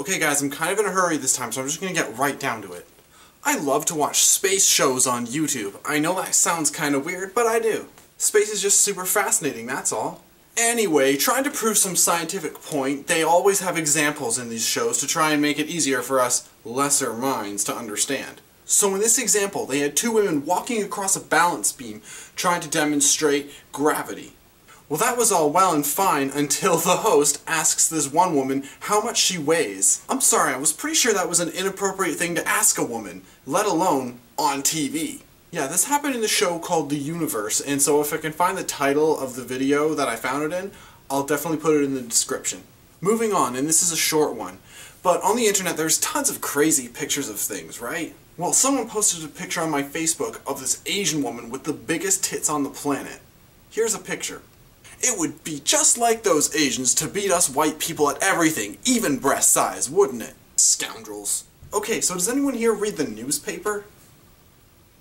Okay guys, I'm kind of in a hurry this time, so I'm just gonna get right down to it. I love to watch space shows on YouTube. I know that sounds kind of weird, but I do. Space is just super fascinating, that's all. Anyway, trying to prove some scientific point, they always have examples in these shows to try and make it easier for us lesser minds to understand. So in this example, they had two women walking across a balance beam trying to demonstrate gravity. Well, that was all well and fine until the host asks this one woman how much she weighs. I'm sorry, I was pretty sure that was an inappropriate thing to ask a woman, let alone on TV. Yeah, this happened in the show called The Universe, and so if I can find the title of the video that I found it in, I'll definitely put it in the description. Moving on, and this is a short one, but on the internet there's tons of crazy pictures of things, right? Well, someone posted a picture on my Facebook of this Asian woman with the biggest tits on the planet. Here's a picture. It would be just like those Asians to beat us white people at everything, even breast size, wouldn't it? Scoundrels. Okay, so does anyone here read the newspaper?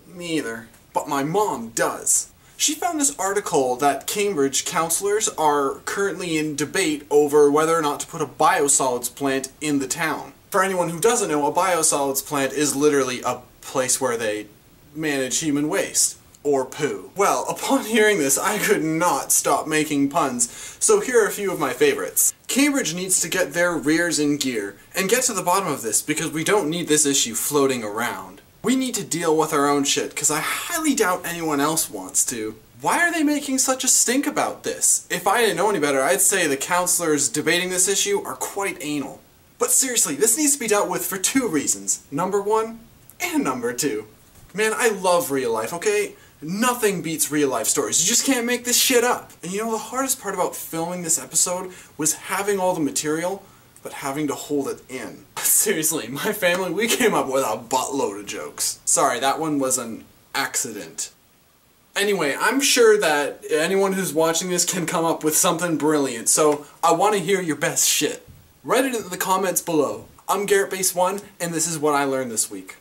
Me either. But my mom does. She found this article that Cambridge councillors are currently in debate over whether or not to put a biosolids plant in the town. For anyone who doesn't know, a biosolids plant is literally a place where they manage human waste. Or poo. Well, upon hearing this, I could not stop making puns, so here are a few of my favorites. Cambridge needs to get their rears in gear, and get to the bottom of this, because we don't need this issue floating around. We need to deal with our own shit, because I highly doubt anyone else wants to. Why are they making such a stink about this? If I didn't know any better, I'd say the councillors debating this issue are quite anal. But seriously, this needs to be dealt with for two reasons. Number one, and number two. Man, I love real life, okay? Nothing beats real life stories. You just can't make this shit up. And you know, the hardest part about filming this episode was having all the material, but having to hold it in. Seriously, my family, we came up with a buttload of jokes. Sorry, that one was an accident. Anyway, I'm sure that anyone who's watching this can come up with something brilliant, so I want to hear your best shit. Write it in the comments below. I'm GarrettBase1, and this is what I learned this week.